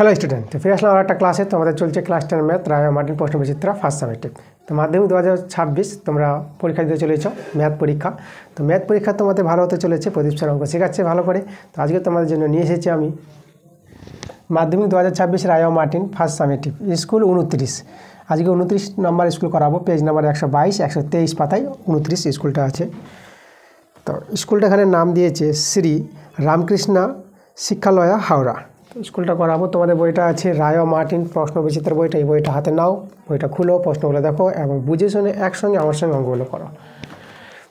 Hello student, তো ফিরে আসলাম আর একটা ক্লাসে। তোমাদের চলছে ক্লাস 10 ম্যাথ, রায় মার্টিন প্রশ্নবিচিত্র ফার্স্ট সামেটিভ। তো মাধ্যমিক 2026 তোমরা পরীক্ষা দিতে চলেছ, ম্যাথ পরীক্ষা। তো ম্যাথ পরীক্ষা তোমাদের ভালো হতে চলেছে, প্রদীপ স্যার অঙ্ক শেখাচ্ছে ভালো করে। তো আজকে তোমাদের জন্য নিয়ে এসেছি আমি মাধ্যমিক 2026 রায় মার্টিন ফার্স্ট সামেটিভ স্কুল 29। আজকে 29 নম্বর স্কুল করাবো, পেজ নাম্বার 122, 123 পাতায় 29 স্কুলটা আছে। তো স্কুলটা এখানে নাম দিয়েছে শ্রী রামকৃষ্ণা শিক্ষালয়া হাওড়া। স্কুলটা করাবো। তোমাদের বইটা আছে রায় মার্টিন প্রশ্নবিচিত্র বইটা, এই বইটা হাতে নাও, বইটা খুলো, প্রশ্নগুলো দেখো এবং বুঝে শুনে একসঙ্গে আমার সঙ্গে অঙ্কগুলো করো।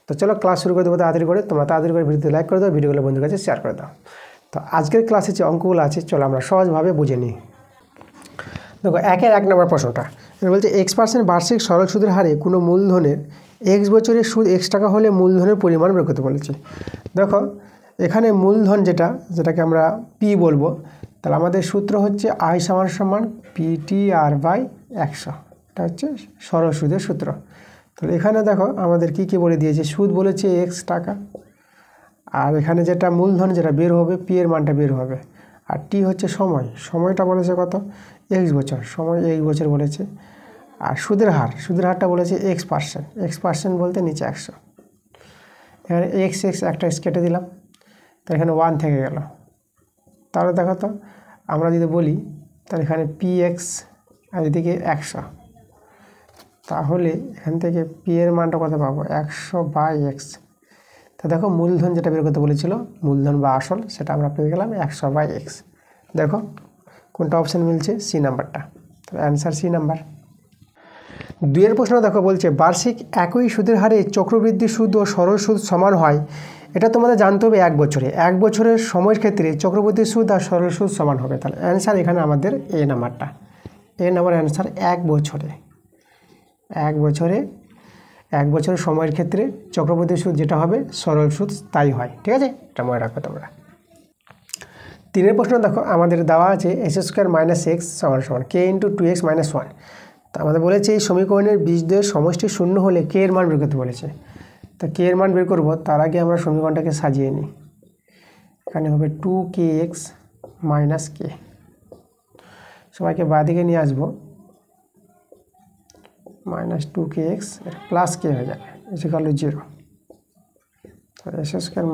তো চলো ক্লাস শুরু করে দেবো তাড়াতাড়ি করে। তোমরা তাড়াতাড়ি করে ভিডিওতে লাইক করে দাও, ভিডিওগুলো বন্ধুর কাছে শেয়ার করে দাও। তো আজকের ক্লাসে যে অঙ্কগুলো আছে চলো আমরা সহজভাবে বুঝে নিই। দেখো 1 নম্বর প্রশ্নটা বলছে X% বার্ষিক সরল সুদের হারে কোনো মূলধনের X বছরের সুদ X টাকা হলে মূলধনের পরিমাণ বের করতে বলেছে। দেখো এখানে মূলধন যেটাকে আমরা P বলবো, তাহলে আমাদের সূত্র হচ্ছে I সমান PTR/100। এটা হচ্ছে সরল সুদের সূত্র। তাহলে এখানে দেখো আমাদের কি বলে দিয়েছে, সুদ বলেছে X টাকা, আর এখানে যেটা মূলধন যেটা বের হবে P এর মানটা বের হবে, আর T হচ্ছে সময়টা বলেছে কত, X বছর, সময় X বছর বলেছে। আর সুদের হারটা বলেছে X% বলতে নিচে 100। এখানে X একটা X কেটে দিলাম, তো এখানে 1 থেকে গেল। তাহলে দেখো তো আমরা যদি বলি তাহলে এখানে PX আর এদিকে 100, তাহলে এখান থেকে P এর মানটা কত পাবো, 100/X। তা দেখো মূলধন যেটা বের করতে বলেছিল, মূলধন বা আসল, সেটা আমরা পেয়ে গেলাম 100/X। দেখো কোনটা অপশান মিলছে, সি নাম্বারটা। তো অ্যান্সার সি নাম্বার। 2 প্রশ্ন দেখো বলছে বার্ষিক একই সুদের হারে চক্রবৃদ্ধি সুদ ও সরল সুদ সমান হয়, এটা তোমাদের জানতে হবে 1 বছরে। 1 বছরের সময়ের ক্ষেত্রে চক্রবৃদ্ধি সুদ আর সরল সুদ সমান হবে। তাহলে অ্যান্সার এখানে আমাদের এ নাম্বারটা, এ নাম্বার অ্যান্সার। 1 বছরের সময়ের ক্ষেত্রে চক্রবৃদ্ধি সুদ যেটা হবে সরল সুদ তাই হয়। ঠিক আছে, এটা মনে রাখবে তোমরা। 3 প্রশ্ন দেখো আমাদের দেওয়া আছে x² - x = k × 2x - 1। তো আমাদের বলেছে এই সমীকরণের বীজদ্বয়ের সমষ্টি শূন্য হলে কে এর মান বের করতে বলেছে। তো কে এর মান বের করবো তার আগে আমরা সমীকরণটাকে সাজিয়ে নিই। এখানে হবে 2kx - k, সবাইকে বাঁদিকে নিয়ে আসবো, -2kx প্লাস k হয়ে যাবে = 0। তো x² -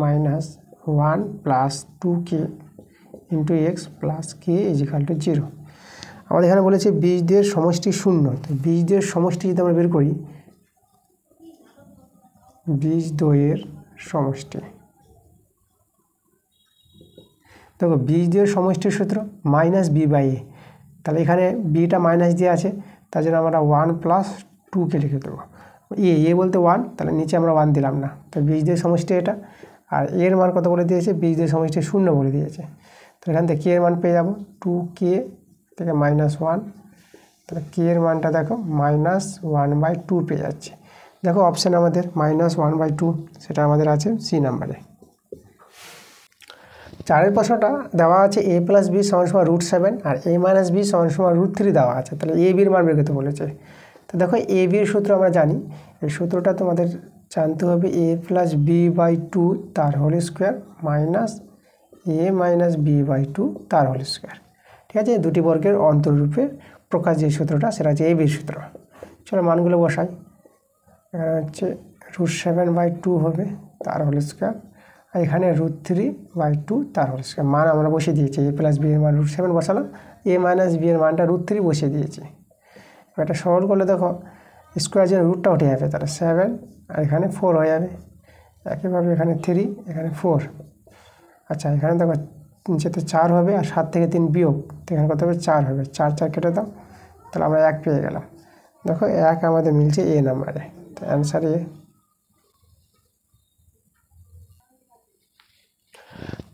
1 + 2k × x + k = 0। আমাদের এখানে বলেছে বীজদ্বয়ের সমষ্টি শূন্য। তো বীজদ্বয়ের সমষ্টি যদি আমরা বের করি, বীজদ্বয়ের সমষ্টি, দেখো বীজদ্বয়ের সমষ্টির সূত্র -b/a। তাহলে এখানে বিটা মাইনাস দিয়ে আছে, তার জন্য আমরা 1 + 2k লিখে দেবো। এ বলতে 1, তাহলে নিচে আমরা 1 দিলাম না। তো বীজদ্বয়ের সমষ্টি এটা, আর এর মান কত বলে দিয়েছে, বীজদ্বয়ের সমষ্টি 0 বলে দিয়েছে। তো এখান থেকে কে এর মান পেয়ে যাবো 2k থেকে -1, তাহলে কে এর মানটা দেখো -1/2 পেয়ে যাচ্ছে। দেখো অপশান আমাদের -1/2, সেটা আমাদের আছে সি নাম্বারে। 4 প্রশ্নটা দেওয়া আছে a + b = √7 R a - b = √3 দেওয়া আছে। তাহলে a b এর মান বের করতে বলেছে। তো দেখো a b এর সূত্র আমরা জানি, এই সূত্রটা তোমাদের জানতে হবে a + b/2 তার হোল স্কোয়ার -a - b/2 তার হোল স্কোয়ার। ঠিক আছে, দুটি বর্গের অন্তরূপে প্রকাশ যে সূত্রটা, সেটা হচ্ছে a b সূত্র। চলো মানগুলো বসাই। এখানে হচ্ছে √7/2 হবে তার হোল স্কোয়ার, আর এখানে √3/2 তার হোল স্কোয়ার। মান আমরা বসিয়ে দিয়েছি, a + b এর মান √7 বসালাম, a - b এর মানটা √3 বসিয়ে দিয়েছি। এবার এটা সরল করলে দেখো স্কোয়ার যে রুটটা উঠে যাবে, তাহলে 7 আর এখানে 4 হয়ে যাবে। একইভাবে এখানে 3, এখানে 4। আচ্ছা এখানে দেখো নিচেতে 4 হবে, আর 7 থেকে 3 বিয়োগ, তো এখানে কত হবে, 4 হবে। 4 কেটে দাও, তাহলে আমরা 1 পেয়ে গেলাম। দেখো 1 আমাদের মিলছে এ নাম্বারে। তো অ্যান্সার এ।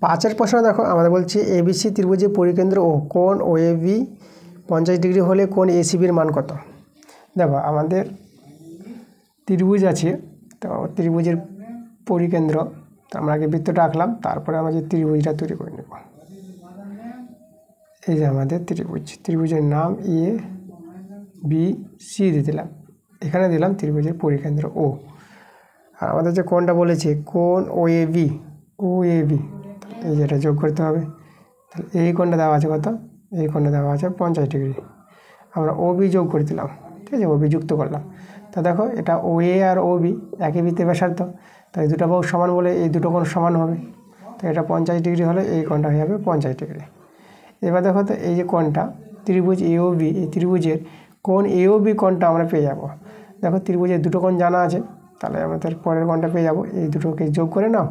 5 প্রশ্ন দেখো আমাদের বলছে ABC ত্রিভুজের পরিকেন্দ্র ও কোণ OAB 50 ডিগ্রি হলে কোণ ACBর মান কত। দেখো আমাদের ত্রিভুজ আছে, তো ত্রিভুজের পরিকেন্দ্র, তো আমরা আগে বৃত্তটা আঁকলাম, তারপরে আমরা যে ত্রিভুজটা তৈরি করে নেব। এই যে আমাদের ত্রিভুজের নাম ABC দিয়ে দিলাম, এখানে দিলাম ত্রিভুজের পরিকেন্দ্র ও। আর আমাদের যে কোণটা বলেছে কোণ OAB, এই যেটা যোগ করতে হবে। তাহলে এই কোণটা দেওয়া আছে কত, এই কোণটা দেওয়া আছে 50 ডিগ্রি। আমরা ওবি যোগ করে দিলাম, ঠিক আছে, ওবি যুক্ত করলাম। তা দেখো এটা ওএ আর ওবি একই বৃত্তের ব্যাসার্ধ, তাই দুটো বাহু সমান বলে এই দুটো কোণ সমান হবে। তো এটা 50 ডিগ্রি হলে এই কোণটা হয়ে যাবে 50 ডিগ্রি। এবার দেখো তো এই যে কোণটা ত্রিভুজ এওবি, এই ত্রিভুজের কোণ এওবি কোণটা আমরা পেয়ে যাব। দেখো ত্রিভুজের দুটো কোণ জানা আছে, তাহলে আমাদের পরের কোণটা পেয়ে যাব। এই দুটোকে যোগ করে নাও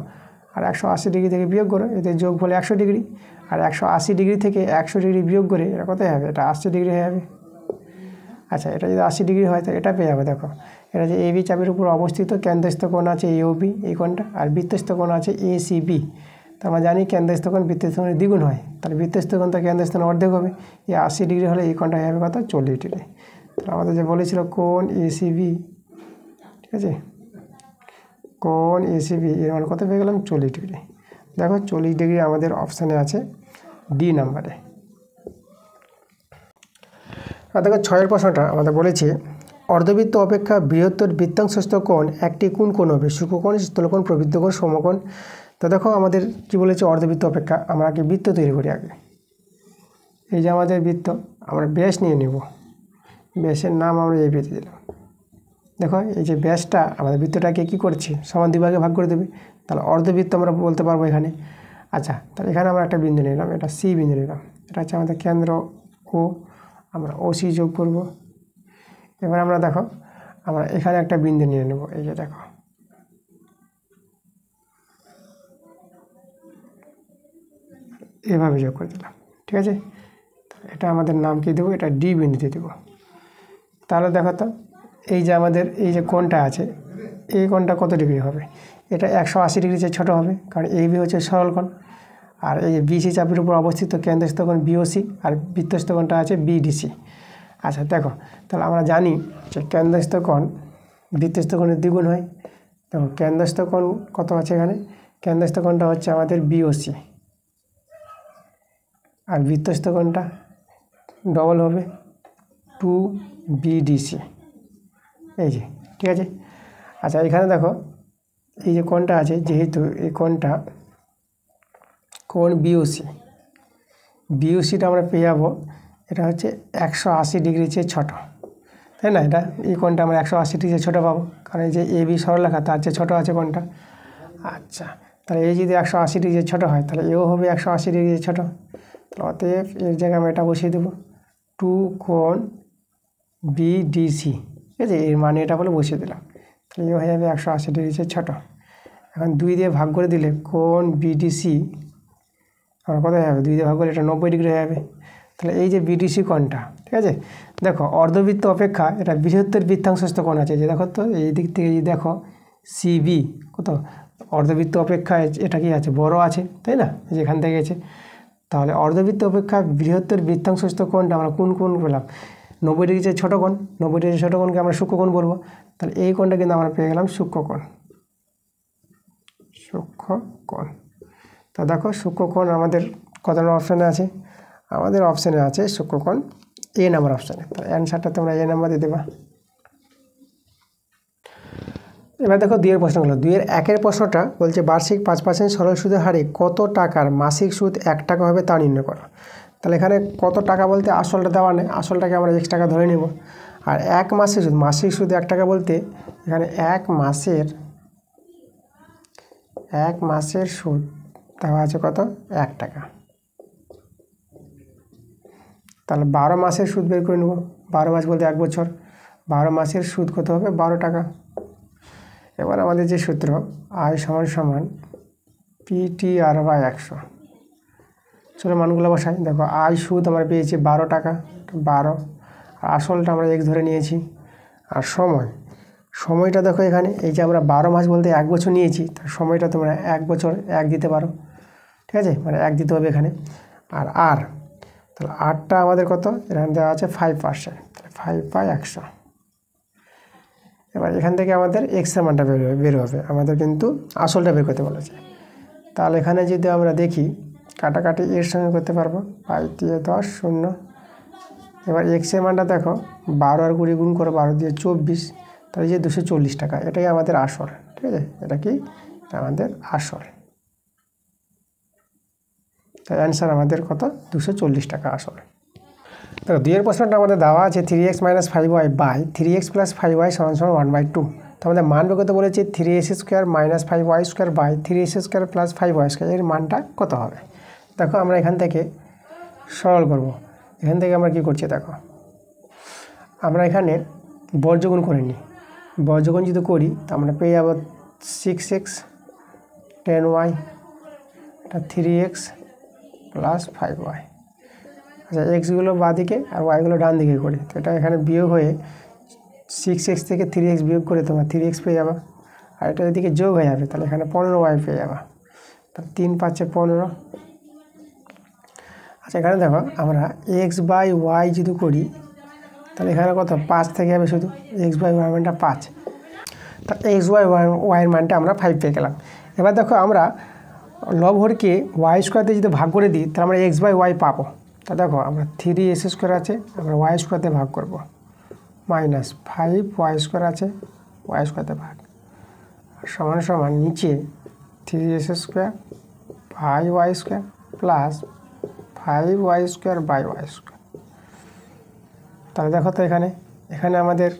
আর 180 ডিগ্রি থেকে বিয়োগ করো, এতে যোগ হলে 100 ডিগ্রি। আর 180 ডিগ্রি থেকে 100 ডিগ্রি বিয়োগ করে এটা কত হবে? এটা 80 ডিগ্রি হয়ে যাবে। আচ্ছা, এটা যদি 80 ডিগ্রি হয় তো এটা পেয়ে যাবে। দেখো এটা যে এবি চাপের উপর অবস্থিত কেন্দ্রস্থ কোণ আছে এওবি, এই কোণটা, আর বৃত্তস্থ কোণ আছে এসিবি। তো আমরা জানি কেন্দ্রস্থ কোণ বৃত্তস্থ কোণের দ্বিগুণ হয়, তাহলে বৃত্তস্থ কোণ তো কেন্দ্রস্থ কোণ অর্ধেক হবে। এই 80 ডিগ্রি হলে এই কোণটা হয়ে যাবে কত? 40 ডিগ্রি। তাহলে আমাদের যে বলেছিল কোণ এসিবি, ঠিক আছে, কোণ এসিবি এর মান কত পেয়ে গেলাম? 40 ডিগ্রি। দেখো 40 ডিগ্রি আমাদের অপশানে আছে ডি নাম্বারে। আর দেখো 6 প্রশ্নটা আমাদের বলেছে অর্ধবৃত্ত অপেক্ষা বৃহত্তর বৃত্তাংশস্থ কোণ একটি কোন কোণ হবে? সূক্ষ্মকোণ, স্থূলকোণ, প্রবৃত্তকোণ, সমকোণ। তো দেখো আমাদের কি বলেছে অর্ধবৃত্ত অপেক্ষা, আমরা আগে বৃত্ত তৈরি করি আগে। এই যে আমাদের বৃত্ত, আমরা ব্যাস নিয়ে নেব, ব্যাসের নাম আমরা এই পেতে দিলাম। দেখো এই যে ব্যাসটা আমাদের বৃত্তটাকে কী করছে? সমান দুই ভাগে ভাগ করে দেবে, তাহলে অর্ধবৃত্ত আমরা বলতে পারবো এখানে। আচ্ছা, তাহলে এখানে আমরা একটা বিন্দু নিলাম, এটা সি বিন্দু নিলাম, এটা হচ্ছে আমাদের কেন্দ্র ও, আমরা ওসি যোগ করব। এবার আমরা দেখো আমরা এখানে একটা বিন্দু নিয়ে নেব, এই যে দেখো এভাবে যোগ করে দিলাম, ঠিক আছে। এটা আমাদের নাম কি দেবো? এটা ডি বিন্দু দিয়ে দেবো। তাহলে দেখো তো এই যে আমাদের এই যে কোণটা আছে, এই কোণটা কত ডিগ্রি হবে? এটা 180 ডিগ্রি চেয়ে ছোটো হবে, কারণ এই বি হচ্ছে সরল কোণ। আর এই যে বিসি চাপের উপর অবস্থিত কেন্দ্রস্থ কোণ বিওসি, আর বৃত্তস্থ কোণটা আছে বিডিসি। আচ্ছা দেখো, তাহলে আমরা জানি যে কেন্দ্রস্থ কোণ বৃত্তস্থ কোণের দ্বিগুণ হয়। দেখো কেন্দ্রস্থ কোণ কত আছে এখানে? কেন্দ্রস্থ কোণটা হচ্ছে আমাদের বিওসি, আর বৃত্তস্থ কোণটা ডবল হবে 2BDC, এই যে, ঠিক আছে। আচ্ছা এখানে দেখো এই যে কোণটা আছে, যেহেতু এই কোণটা কোণ বিওসি, বিওসিটা আমরা পেয়ে যাবো, এটা হচ্ছে 180 ডিগ্রি চেয়ে ছোটো, তাই না? এটা এই কোণটা আমরা 180 ডিগ্রি চেয়ে ছোটো পাবো, কারণ এই যে এবি সরলরেখা তার চেয়ে ছোটো আছে কোণটা। আচ্ছা, তাহলে এই যদি 180 ডিগ্রি চেয়ে ছোটো হয়, তাহলে এও হবে 180 ডিগ্রি চেয়ে ছোটো। তাহলে অতএব এর জায়গায় আমরা এটা বসিয়ে দেবো 2 কোণ বিডিসি, ঠিক আছে, এর মানে এটা বলে বসিয়ে দিলাম। তাহলে এ হয়ে যাবে 180 ডিগ্রি চেয়ে ছোটো। এখন 2 দিয়ে ভাগ করে দিলে কোণ বিডিসি আমরা কত হয়ে যাবে? 2 দিয়ে ভাগ করে এটা 90 ডিগ্রি হয়ে যাবে। তাহলে এই যে বিডিসি কোণটা, ঠিক আছে, দেখো অর্ধবৃত্ত অপেক্ষা এটা বৃহত্তর বৃত্তাংশস্থ কোণ আছে, যে দেখো তো এই দিক থেকে যদি দেখো সিবি কত, অর্ধবৃত্ত অপেক্ষা এটা কি আছে? বড় আছে, তাই না, যেখান থেকে গেছে। তাহলে অর্ধবৃত্ত অপেক্ষা বৃহত্তর বৃত্তাংশস্থ কোণটা আমরা কোন কোণ পেলাম? 90 ডিগ্রি চেয়ে ছোটো কোণ, 90 ডিগ্রি ছোটো কোণকে আমরা সূক্ষ্মকোণ বলবো। তাহলে এই কোণটা কিন্তু আমরা পেয়ে গেলাম সূক্ষ্মকোণ, সূক্ষ্মকোণ। তো দেখো সূক্ষ্মকোণ আমাদের কত নম্বর অপশানে আছে? আমাদের অপশানে আছে সূক্ষ্মকোণ এ নাম্বার অপশানে। তো অ্যান্সারটা তোমরা এ নাম্বার দিয়ে দেবা। এবার দেখো 2 এর প্রশ্নগুলো। 2 এর 1 এর প্রশ্নটা বলছে বার্ষিক 5% সরল সুদের হারে কত টাকার মাসিক সুদ 1 টাকা হবে তা নির্ণয় করো। তাহলে এখানে কত টাকা বলতে আসলটা দেওয়া নেই, আসলটাকে আমরা x টাকা ধরে নেব। আর 1 মাসের সুদ, মাসিক সুদ 1 টাকা বলতে এখানে 1 মাসের সুদ দেওয়া আছে কত? 1 টাকা। তাহলে 12 মাসের সুদ বের করে নেব। 12 মাস বলতে 1 বছর, 12 মাসের সুদ কত হবে? 12 টাকা। এবার আমাদের যে সূত্র আয় সমান সমান PTR/100, চলো মানগুলো বসাই। দেখো আয় সুদ আমরা পেয়েছি 12 টাকা, 12, আর আসলটা আমরা x ধরে নিয়েছি। আর সময়টা দেখো এখানে এই যে আমরা 12 মাস বলতে 1 বছর নিয়েছি, তার সময়টা তোমরা 1 বছর 1 দিতে পারো, ঠিক আছে, মানে 1 দিতে হবে এখানে। আর তাহলে আরটা আমাদের কত? এখানে দেওয়া আছে 5%, তাহলে 5/100। এবার এখান থেকে আমাদের এক্সের মানটা বের হবে, আমাদের কিন্তু আসলটা বের করতে বলেছে। তাহলে এখানে যদি আমরা দেখি কাটাকাটি এর সঙ্গে করতে পারবো, 5 দিয়ে 10 শূন্য। এবার এক্সের মানটা দেখো 12 আর 20 গুণ করে 12 দিয়ে 24, তাহলে যে 240 টাকা, এটাই আমাদের আসল, ঠিক আছে, এটা কি? এটা আমাদের আসল। তো অ্যান্সার আমাদের কত 240 টাকা আসলে। তো দুইয়ের প্রশ্নটা আমাদের দেওয়া আছে 3x - 5y by 3x + 5y = 1/2। তো আমাদের মান বের করতে বলেছে 3x² - 5y² by 3x² + 5y², এর মানটা কত হবে। দেখো আমরা এখান থেকে সরল করব। এখান থেকে আমরা কি করছি দেখো, আমরা এখানে বর্গগুণ করে নিই। বর্গগুণ যদি করি তো আমরা পেয়ে যাব 6x 10y, এটা 3x + 5y। আচ্ছা, এক্সগুলো বাঁদিকে আর ওয়াইগুলো ডান দিকে করি, তো এটা এখানে বিয়োগ হয়ে 6x থেকে 3x বিয়োগ করে তোমার 3x পেয়ে যাবা, আর এটা এদিকে যোগ হয়ে যাবে, তাহলে এখানে 15y পেয়ে যাবা। তাহলে 3 × 5 = 15। আচ্ছা, এখানে দেখো আমরা x/y যদি করি তাহলে এখানে কত 5 থেকে যাবে, শুধু x/y মানটা 5। তা x/y এর মানটা আমরা 5 পেয়ে গেলাম। এবার দেখো আমরা লবহরকে y² দিয়ে যদি ভাগ করে দিই তাহলে আমরা x/y পাবো। তা দেখো আমরা 3x² আছে, আমরা y² দিয়ে ভাগ করব, -5y² আছে, y² দিয়ে ভাগ, সমান সমান নিচে 3x² by y² plus 5y² তাহলে দেখো তো এখানে আমাদের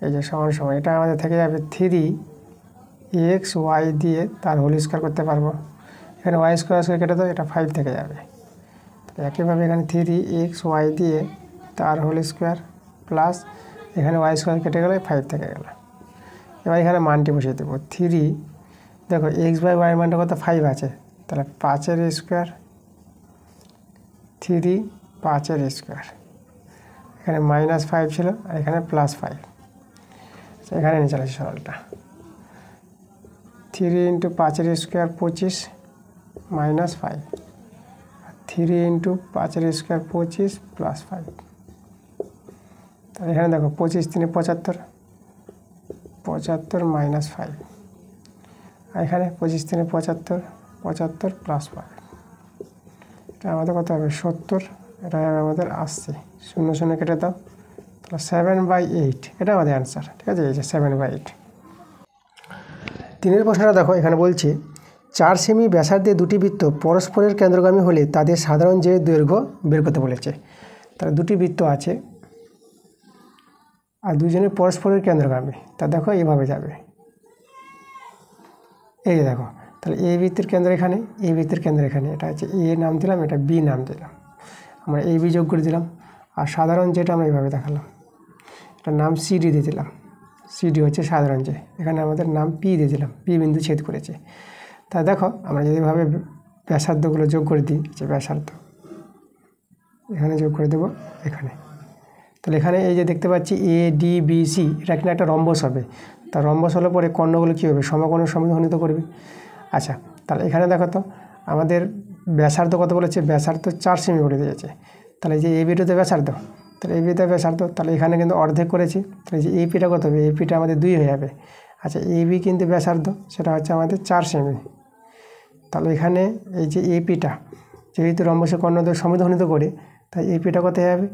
এই যে সমান সমান, এটা আমাদের থেকে যাবে 3xy দিয়ে তার হোল স্কোয়ার করতে পারবো। এখানে y² কেটে দাও, এটা 5 থেকে যাবে। একইভাবে এখানে 3xy দিয়ে তার হোল স্কোয়ার প্লাস এখানে y² কেটে গেলে 5 থেকে গেল। এবার এখানে মানটি বসিয়ে দেবো 3, দেখো x/y এর মানটা কত 5 আছে, তাহলে 5-এর স্কোয়ার, 3 5-এর স্কোয়ার, এখানে -5 ছিল আর এখানে +5। এখানে নিয়ে চলেছে সরলটা, 3 × 5-এর স্কোয়ার 25 -5, 3 × 5-এর স্কোয়ার 25 + 5। তাহলে এখানে দেখো 25 × 3 = 75, 75 - 5, আর এখানে 25 × 3 = 75, 75 + 5। এটা আমাদের কত হবে 70, এটা হবে আমাদের 80। 0 0 কেটে দাও, তাহলে 7/8 এটা আমাদের অ্যান্সার। ঠিক আছে, এই যে 7/8। 3-এর প্রশ্নটা দেখো, এখানে বলছে 4 সেমি ব্যাসার্ধে দুটি বৃত্ত পরস্পরের কেন্দ্রগামী হলে তাদের সাধারণ যে দৈর্ঘ্য বের করতে বলেছে। তাহলে দুটি বৃত্ত আছে আর দুজনের পরস্পরের কেন্দ্রগামী, তা দেখো এইভাবে যাবে, এই যে দেখো, তাহলে এ বৃত্তের কেন্দ্র এখানে, এ বৃত্তের কেন্দ্র এখানে, এটা হচ্ছে এ নাম দিলাম, এটা বি নাম দিলাম, আমরা এ বি যোগ করে দিলাম। আর সাধারণ যেটা আমরা এইভাবে দেখালাম, এটার নাম সিডি দিয়ে দিলাম, সিডি হচ্ছে সাধারণ যে, এখানে আমাদের নাম পি দিয়ে দিলাম, পি বিন্দু ছেদ করেছে। তা দেখো আমরা যদি এভাবে ব্যাসার্ধগুলো যোগ করে দিই, যে ব্যাসার্ধ এখানে যোগ করে দেবো এখানে, তাহলে এখানে এই যে দেখতে পাচ্ছি ADBC, এটা কিনা একটা রম্বস হবে। তা রম্বস হলে পরে কর্ণগুলো কী হবে, সমকোণের সমদ্বিখণ্ডিত করবে। আচ্ছা, তাহলে এখানে দেখো তো আমাদের ব্যাসার্ধ কত বলেছে, ব্যাসার্ধ 4 সেমি করে দিয়েছে। তাহলে এই যে ABটা ব্যাসার্ধ, তাহলে ABটা ব্যাসার্ধ, তাহলে এখানে কিন্তু অর্ধেক করেছি, তাহলে যে APটা কত হবে, APটা আমাদের 2 হয়ে যাবে। আচ্ছা, AB কিন্তু ব্যাসার্ধ, সেটা হচ্ছে আমাদের 4 সেমি। তাহলে এখানে এই যে APটা যেহেতু রম্বসের কর্ণদ্বয় সমদ্বিখণ্ডিত করে, তাই APটা কত হবে,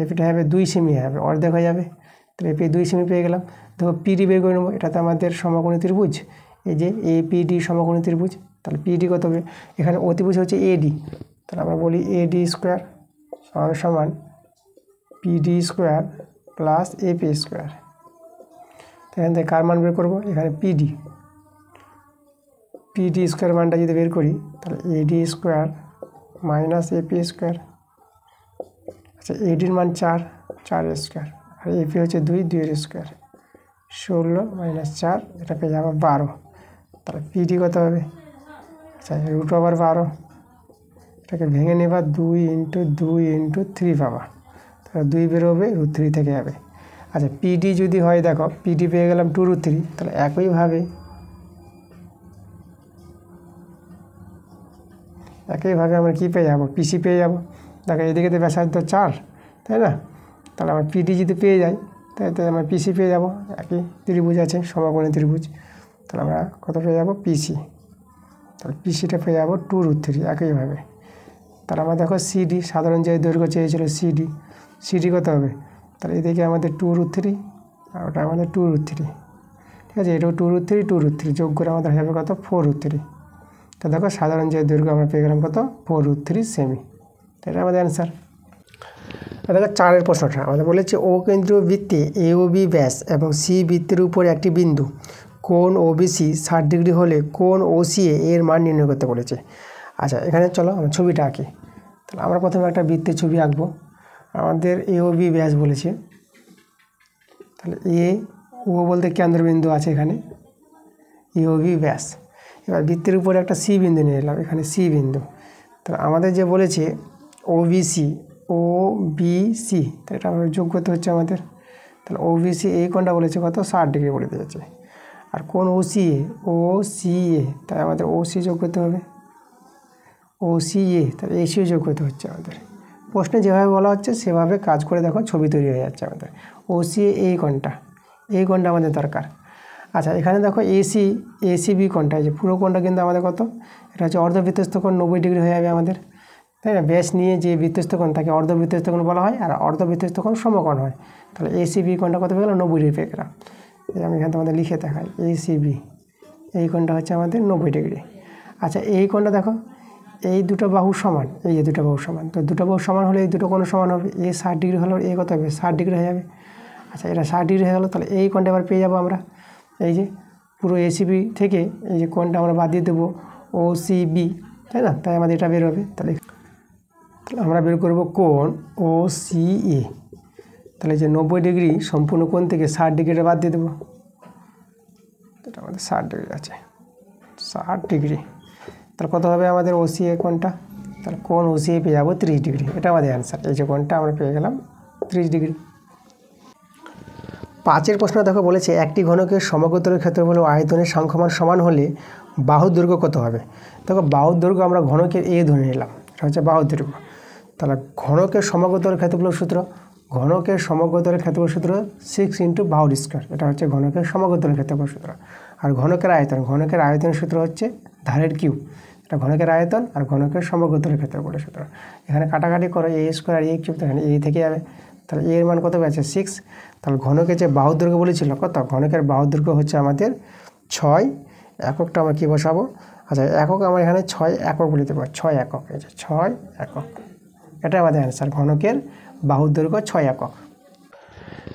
এপিটা হবে 2 সেমি হবে, অর্ধেক হয়ে যাবে। তাহলে এপি 2 সেমি পেয়ে গেলাম। দেখো পিডি বের করে নেবো, এটা তো আমাদের সমকোণী ত্রিভুজ, এই যে APD সমকোণী ত্রিভুজ। তাহলে পিডি কত হবে, এখানে অতিভুজ হচ্ছে AD, তাহলে আমরা বলি AD² সমান PD² প্লাস AP²। এখান থেকে কার মান বের করবো, এখানে PD² মানটা যদি বের করি তাহলে AD² মাইনাস AP²। আচ্ছা, ADর মান 4, 4² আর AP হচ্ছে 2, 2-এর স্কোয়ার, 16 - 4, এটা পেয়ে যাবো 12। তাহলে PD কত হবে, আচ্ছা √12, এটাকে ভেঙে নেবা 2 × 2 × 3 পাবা, তাহলে 2 বেরোবে, √3 থেকে যাবে। আচ্ছা, PD যদি হয়, দেখো PD পেয়ে গেলাম 2√3, তাহলে একইভাবে আমরা কী পেয়ে যাবো, PC পেয়ে যাবো। দেখো এদিকে তো ব্যাসার্ধ 4, তাই না, তাহলে আমার PD যদি পেয়ে যাই তাই আমরা PC পেয়ে যাবো। একই ত্রিভুজ আছে, সমকোণী ত্রিভুজ, তাহলে আমরা কত পেয়ে যাবো, PC। তাহলে PCটা পেয়ে যাবো 2√3 একইভাবে। তাহলে আমরা দেখো CD সাধারণ যে দৈর্ঘ্য চেয়েছিল CD কত হবে, তাহলে এদিকে আমাদের 2√3 আর ওটা আমাদের 2√3, ঠিক আছে, এটাও 2√3 যোগ করে আমাদের হবে কত 4√3। তো দেখো সাধারণ যে দৈর্ঘ্য আমরা পেয়ে গেলাম কত 4√3 সেমি। এটা আমাদের অ্যান্সার। দেখো 4 প্রশ্নটা আমাদের বলেছে ও কেন্দ্রীয় বৃত্তে এ ও বি ব্যাস এবং সি বৃত্তের উপর একটি বিন্দু কোণ ওবিসি 60 ডিগ্রি হলে কোণ ওসিএ এর মান নির্ণয় করতে বলেছে। আচ্ছা এখানে চলো আমরা ছবিটা আঁকি। তাহলে আমরা প্রথমে একটা বৃত্তের ছবি আঁকবো। আমাদের এ ও বি ব্যাস বলেছে, তাহলে এ ও বলতে কেন্দ্রবিন্দু আছে এখানে, এ ও বি ব্যাস। এবার বৃত্তের উপরে একটা সি বিন্দু নিয়ে এলাম, এখানে সি বিন্দু। তাহলে আমাদের যে বলেছে ওবিসি, ও বি সি, তো এটা আমরা যোগ করতে হচ্ছে আমাদের। তাহলে ওবিসি এই কোণটা বলেছে কত 60 ডিগ্রি বলে দিয়েছে। আর কোণ ওসিএ, ও সি এ, তাই আমাদের ওসি যোগ করতে হবে, ও সি এ, তাহলে এসিও যোগ করতে হচ্ছে আমাদের। প্রশ্নে যেভাবে বলা হচ্ছে সেভাবে কাজ করে দেখো ছবি তৈরি হয়ে যাচ্ছে আমাদের। ও সি এ এই কোণটা আমাদের দরকার। আচ্ছা এখানে দেখো এসি এসিবি কোণটা, এই যে পুরো কোণটা কিন্তু আমাদের কত, এটা হচ্ছে অর্ধবৃত্তস্থ কোণ 90 ডিগ্রি হয়ে যাবে আমাদের, তাই না? ব্যাস নিয়ে যে বৃত্তস্থ কোণ তাকে অর্ধবৃত্তস্থ কোণ বলা হয়, আর অর্ধবৃত্তস্থ কোণ সমকোণ হয়। তাহলে এসিবি কোণটা কত পেয়ে গেল 90 ডিগ্রি পেয়ে গেলাম। আমি এখানে তোমাদের লিখে দেখাই, এসিবি এই কোণটা হচ্ছে আমাদের 90 ডিগ্রি। আচ্ছা এই কোণটা দেখো, এই দুটো বাহু সমান, এই যে দুটো বাহু সমান, তো দুটো বাহু সমান হলে এই দুটো কোণ সমান হবে। এ 60 ডিগ্রি হলে এ কত হবে 60 ডিগ্রি হয়ে যাবে। আচ্ছা এটা 60 ডিগ্রি হয়ে গেলো, তাহলে এই কোণটা এবার পেয়ে যাবো আমরা। এই যে পুরো এসিবি থেকে এই যে কোণটা আমরা বাদ দিয়ে দেবো ও সি বি, তাই না? তাই আমাদের এটা বের হবে। তাহলে আমরা বের করব কোণ ও সি এ। তাহলে যে 90 ডিগ্রি সম্পূর্ণ কোণ থেকে 60 ডিগ্রিটা বাদ দিয়ে দেবো, এটা আমাদের 60 ডিগ্রি আছে, 60 ডিগ্রি। তাহলে কত হবে আমাদের ওসিএ কোণটা, তাহলে কোণ ওসিএ পেয়ে যাবো 30 ডিগ্রি। এটা আমাদের অ্যান্সার। এই যে কোণটা আমরা পেয়ে গেলাম 30 ডিগ্রি। 5 প্রশ্ন দেখো বলেছে একটি ঘনকের সমগ্রতলের ক্ষেত্রফল ও আয়তনের সংখ্যমান সমান হলে বাহুর দৈর্ঘ্য কত হবে। দেখো বাহুর দৈর্ঘ্য আমরা ঘনকের এ ধরে নিলাম, এটা হচ্ছে বাহুর দৈর্ঘ্য। তাহলে ঘনকের সমগ্রতলের ক্ষেত্রফল সূত্র, ঘনকের সমগ্রতলের ক্ষেত্রফল সূত্র 6 × বাহুর স্কয়ার, এটা হচ্ছে ঘনকের সমগ্রতলের ক্ষেত্রফল সূত্র। আর ঘনকের আয়তনের সূত্র হচ্ছে ধারের কিউব, এটা ঘনকের আয়তন আর ঘনকের সমগ্রতলের ক্ষেত্রফলের সূত্র। এখানে কাটাকাটি করো এ স্কয়ার এ কিউব, এখানে এ থেকে যাবে। তাহলে এর মান কত পেয়েছে 6। তাহলে ঘনকের যে বাহুর দৈর্ঘ্য বলেছিল কত, ঘনকের বাহুর দৈর্ঘ্য হচ্ছে আমাদের 6। এককটা আমরা কী বসাবো, আচ্ছা একক আমরা এখানে 6 একক বলে দেবো, 6 একক, এই যে 6 একক, এটা আমাদের অ্যান্সার। ঘনকের বাহুর দৈর্ঘ্য 6 একক।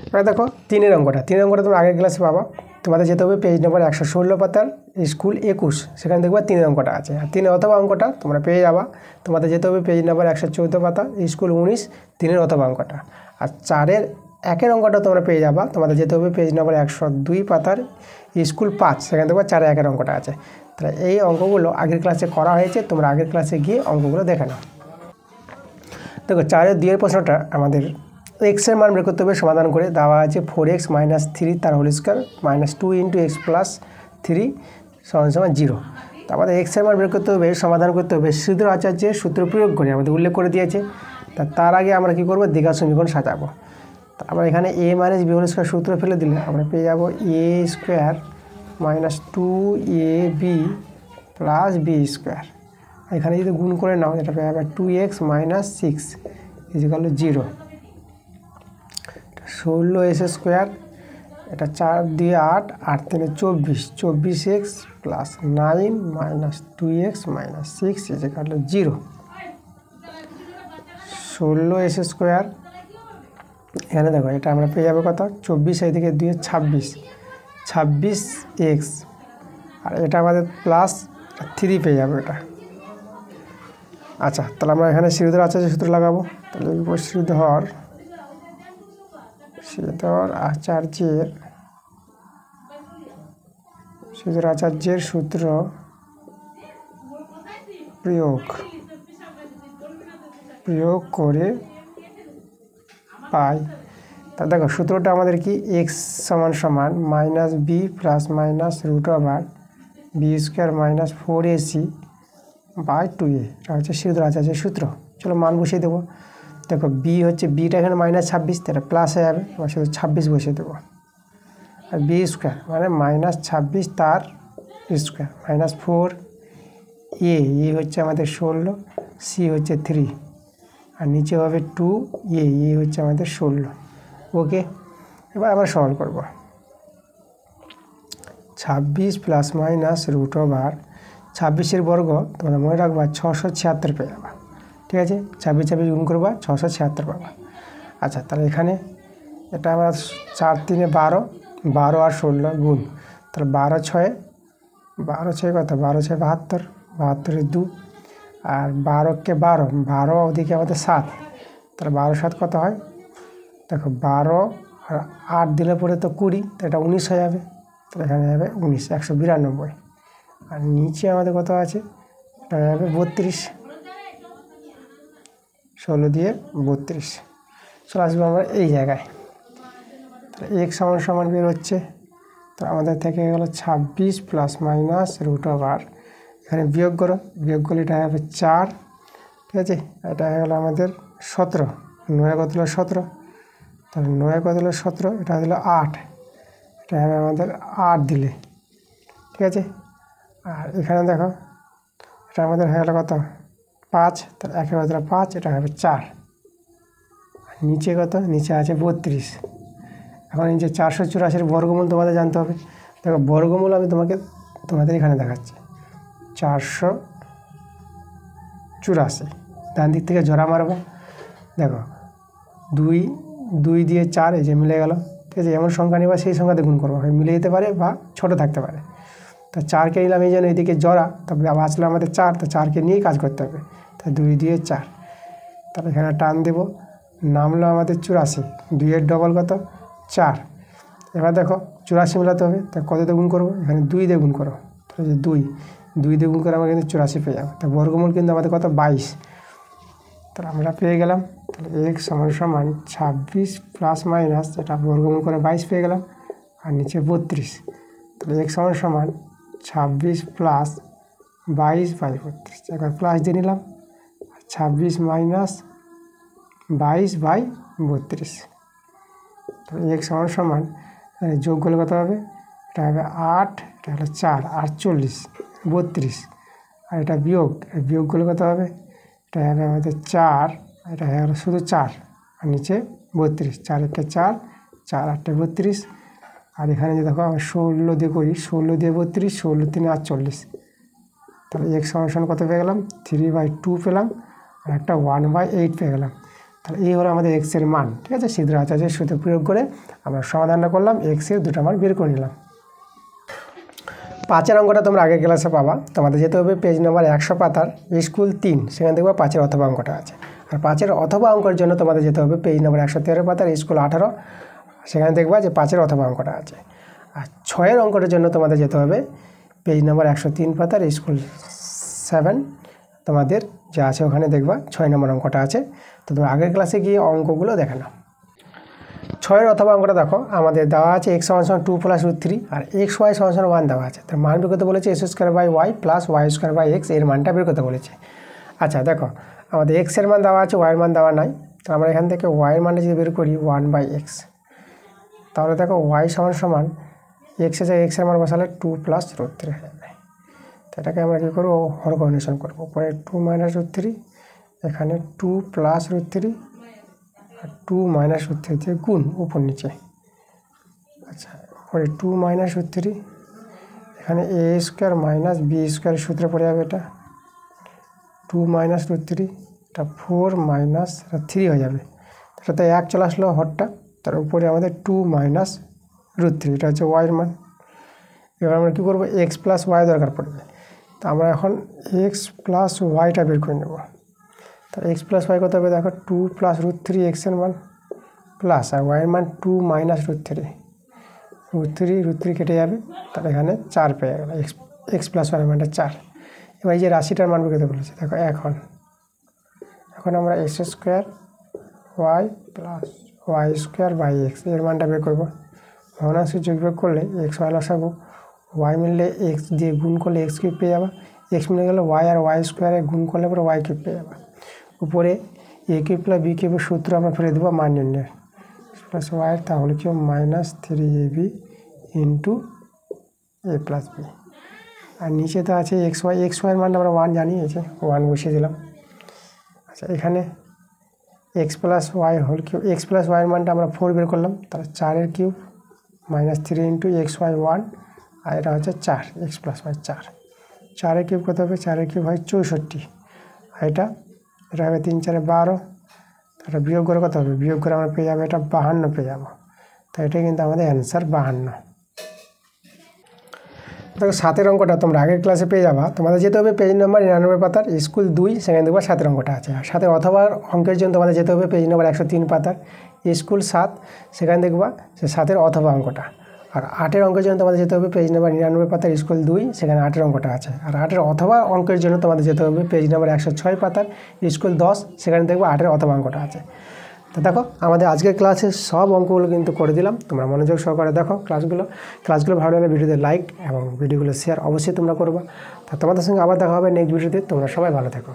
এবার দেখো 3 অঙ্কটা তোমরা আগের ক্লাসে পাবা। তোমাদের যেতে হবে পেজ নম্বর 116 পাতার স্কুল 21, সেখানে দেখবা 3 অঙ্কটা আছে। আর 3 অথবা অঙ্কটা তোমরা পেয়ে যাবা। তোমাদের যেতে হবে পেজ নম্বর 114 পাতা স্কুল 19, 3 অথবা অঙ্কটা। আর 4 1 অঙ্কটা তোমরা পেয়ে যাবা। তোমাদের যেতে হবে পেজ নম্বর 102 পাতার স্কুল 5, সেখানে দেখবা 4 1 অঙ্কটা আছে। তাহলে এই অঙ্কগুলো আগের ক্লাসে করা হয়েছে, তোমরা আগের ক্লাসে গিয়ে অঙ্কগুলো দেখে নাও। দেখো 4 2 প্রশ্নটা আমাদের এক্সের মান বের করতে হবে সমাধান করে। দেওয়া আছে 4x - 3 তার হোল স্কয়ার -2 × x + 3 = 0। তো আমাদের এক্সের মান বের করতে হবে, সমাধান করতে হবে শ্রীধর আচার্যের সূত্র প্রয়োগ করে, আমাদের উল্লেখ করে দিয়েছে। তার আগে আমরা কী করবো, দ্বিঘাত সমীকরণ সাজাবো। তো আমরা এখানে a - b হোল স্কয়ার সূত্র ফেলে দিলে আমরা পেয়ে যাবো a² - 2ab + b স্কয়ার। এখানে যদি গুণ করে নাও এটা পেয়ে যাবে 2x - 6 = 0। 16s স্কোয়ার, এটা 4 দিয়ে 8, 8 × 3 = 24, 24x + 9 - 2x - 6 = 0। 16s স্কোয়ার, এখানে দেখো এটা আমরা পেয়ে যাবো কত 24, এই থেকে 2 26, 26x, আর এটা আমাদের প্লাস 3 পেয়ে যাবো এটা। আচ্ছা তাহলে আমরা এখানে শ্রীধর আচার্যের সূত্র লাগাবো। তাহলে শ্রীধর আচার্যের সূত্র প্রয়োগ করে পাই। তা দেখো সূত্রটা আমাদের কি, x = -b ± √b² - 4ac/2a, এটা হচ্ছে শ্রীধর আচার্যের সূত্র। চলো মান বসিয়ে দেবো। দেখো বি হচ্ছে, বিটা এখানে -26, তাহলে প্লাস হয়ে যাবে, আমরা শুধু 26 বসিয়ে দেবো। আর b² মানে -26 তার স্কোয়ার -4a, এ হচ্ছে আমাদের 16, সি হচ্ছে 3, আর নিচে হবে 2a, এ হচ্ছে আমাদের 16। ওকে, এবার আমরা সলভ করব। 26 ± √, 26 বর্গ তোমরা মনে রাখবা 676 পেয়ে যাবা। ঠিক আছে, 26 26 গুণ করবা 676 পাবা। আচ্ছা, তাহলে এখানে এটা আমরা 4 3 12, 12 আর 16 গুণ, তাহলে 12 6 কত, 12 6 72, 72 2, আর 12 কে 12, 12 ওদিকে আমাদের 7, তাহলে 12 7 কত হয় দেখো, 12 আর 8 দিলে পরে তো 20, তো এটা 19 হয়ে যাবে। তাহলে এখানে যাবে 19, 192। আর নিচে আমাদের কত আছে, এটা যাবে 32, 16 দিয়ে 32। চলে আসবো আমরা এই জায়গায়। তাহলে x সমান বের হচ্ছে, তো আমাদের থেকে গেলো 26 প্লাস মাইনাস √r, এখানে বিয়োগ করো, বিয়োগ করলে এটা হবে 4। ঠিক আছে, এটা হয়ে গেলো আমাদের 17, 9 কত হলো 17, তাহলে 9 কত হলো 17, এটা হলো 8, এটা হবে আমাদের 8 দিলে। ঠিক আছে, আর এখানে দেখো এটা আমাদের হয়ে গেলো কত 5, তাহলে 1 কত হলো 5, এটা হবে 4। আর নিচে কত, নিচে আছে 32। এখন এই যে 484 বর্গমূল তোমাদের জানতে হবে। দেখো বর্গমূল আমি তোমাদের এখানে দেখাচ্ছি, 484, ডান দিক থেকে জোড়া মারবো। দেখো 2 দিয়ে 4, এই যে মিলে গেল। ঠিক আছে, এমন সংখ্যা নিবা সেই সংখ্যাতে গুণ করবো, হয় মিলে যেতে পারে বা ছোট থাকতে পারে। তো 4কে নিলাম এই জন্য এইদিকে জোড়া, তারপরে আবার আসলে আমাদের 4, তো 4কে নিয়েই কাজ করতে হবে। তাই 2 দিয়ে 4, তারপরে এখানে টান দেবো, নামলো আমাদের 84, 2 এর ডবল কত 4। এবার দেখো 84 মেলাতে হবে, তা কত দিয়ে গুণ করবো, এখানে 2 দিয়ে গুণ করো, তাহলে যে 2 দিয়ে গুণ করে আমরা কিন্তু 84 পেয়ে যাবো। তা বর্গমূল কিন্তু আমাদের কত 22, তাহলে আমরা পেয়ে গেলাম। তাহলে x সমান 26 প্লাস মাইনাস, এটা বর্গমূল করে 22 পেয়ে গেলাম, আর নিচে 32। তাহলে x সমান 26 প্লাস 22/32, এবার প্লাস দিয়ে নিলাম, 26 মাইনাস 22/32। তাহলে x সমান যোগ করলে কত হবে, এটা হবে 8, এটা হলো 4, 48, 32, আর এটা বিয়োগ করলে কত হবে, এটা হবে আমাদের 4, এটা হলো শুধু 4, আর নিচে 32, 4 1 4, 4 8 32। আর এখানে যে দেখো আমরা 16 দিয়ে করি, 16 দিয়ে 32, 16 3 48। তাহলে x সমান কত পেয়ে গেলাম, 3/2 পেলাম, আর একটা 1/8 পেয়ে গেলাম। তাহলে এই হলো আমাদের x এর মান। ঠিক আছে, সিদ্ধ আচার্যের সূত্র প্রয়োগ করে আমরা সমাধানটা করলাম, x এর দুটো মান বের করে নিলাম। 5 অঙ্কটা তোমরা আগের ক্লাসে পাবা, তোমাদের যেতে হবে পেজ নম্বর 100 পাতার স্কুল 3, সেখানে দেখবা 5 অথবা অঙ্কটা আছে। আর 5 অথবা অঙ্কের জন্য তোমাদের যেতে হবে পেজ নম্বর 113 পাতার স্কুল 18, সেখানে দেখবা যে 5 অথবা অঙ্কটা আছে। আর 6 অঙ্কটার জন্য তোমাদের যেতে হবে পেজ নম্বর 103 পাতার স্কুল 7, তোমাদের যা আছে ওখানে দেখবা 6 নম্বর অঙ্কটা আছে। তো তোমরা আগের ক্লাসে গিয়ে অঙ্কগুলো দেখে নাও। 6 অথবা অঙ্কটা দেখো, আমাদের দেওয়া আছে x = 2 + √3, আর xy = 1 দেওয়া আছে। তার মান বের করতে বলেছে x²/y প্লাস y²/x, এর মানটা বের করতে বলেছে। আচ্ছা দেখো, আমাদের x এর মান দেওয়া আছে, y এর মান দেওয়া নাই, তো আমরা এখান থেকে y এর মানটা যদি বের করি 1/x, তাহলে দেখো y সমান x এর জায়গায় x এর মান বসালে 2 + √3 হয়ে যাবে। তো এটাকে আমরা কী করবো, হর কন্ডিশন করবো, উপরে 2 - √3, এখানে 2 + √3, আর 2 - √3 দিয়ে গুণ উপর নিচে। আচ্ছা, পরে 2 - √3, এখানে a² - b² সূত্রে পড়ে যাবে, এটা 2 - √3, এটা 4 - 3 হয়ে যাবে। এটাতে 1 চলে আসলো হরটা, তার উপরে আমাদের 2 - √3, এটা হচ্ছে y এর মান। এবার আমরা কী করবো, x + y দরকার পড়বে, তো আমরা এখন x + yটা বের করে নেব। তাহলে x + y কত হবে, দেখো 2 + √3 x এর মান, প্লাস আর y এর মান 2 - √3, √3 কেটে যাবে, তাহলে এখানে 4 পেয়ে গেল, x + y এর মানটা 4। এবার এই যে রাশিটার মান বের করতে বলেছে, দেখো এখন আমরা x² y প্লাস y² এর মানটা বের করবো। ভগ্নাংশ যোগ বিয়োগ করলে x y লসাগু, y মিললে x দিয়ে গুণ করলে x³ পেয়ে যাবা, x মিলে গেলে y আর y² গুণ করলে পরে y³ পেয়ে যাবা। উপরে a³ + b³ সূত্র আমরা ফেলে দেবো মান নির্ণয়ের, প্লাস y, তাহলে কি -3ab × a + b। আর নিচে তো আছে xy এর মানটা আমরা 1 জানি, এই যে 1 বসিয়ে দিলাম। আচ্ছা, এখানে x + y whole cube, x + y এর মানটা আমরা 4 বের করলাম, তাহলে 4 এর কিউব -3 × xy 1, আর এটা হচ্ছে 4, x + y 4। 4 কিউব কত হবে, 4 কিউব হয় 64, আর এটা হবে 3 4 12, তাহলে বিয়োগ করে কত হবে, বিয়োগ করে আমরা পেয়ে যাবো এটা 52 পেয়ে যাবো। তো এটাই কিন্তু আমাদের অ্যান্সার 52। দেখো 7 অঙ্কটা তোমরা আগের ক্লাসে পেয়ে যাবা। তোমাদের যেতে হবে পেজ নাম্বার 99 পাতার স্কুল 2, সেখানে দেখবা 7 অঙ্কটা আছে। আর 7 অথবা অঙ্কের জন্য তোমাদের যেতে হবে পেজ নাম্বার 103 পাতার স্কুল 7, সেখানে দেখবা সে 7 অথবা অঙ্কটা। আর 8 অঙ্কের জন্য তোমাদের যেতে হবে পেজ নাম্বার 99 পাতার স্কুল 2, সেখানে 8 অঙ্কটা আছে। আর 8 অথবা অঙ্কের জন্য তোমাদের যেতে হবে পেজ নাম্বার 106 পাতার স্কুল 10, সেখানে দেখবা 8 অথবা অঙ্কটা আছে। তো দেখো আমাদের আজকের ক্লাসে সব অঙ্কগুলো কিন্তু করে দিলাম, তোমরা মনোযোগ সহকারে দেখো ক্লাসগুলো ভালো লাগলে ভিডিওতে লাইক এবং ভিডিওগুলো শেয়ার অবশ্যই তোমরা করবা। তা তোমাদের সঙ্গে আবার দেখা হবে নেক্সট ভিডিওতে। তোমরা সবাই ভালো থেকো।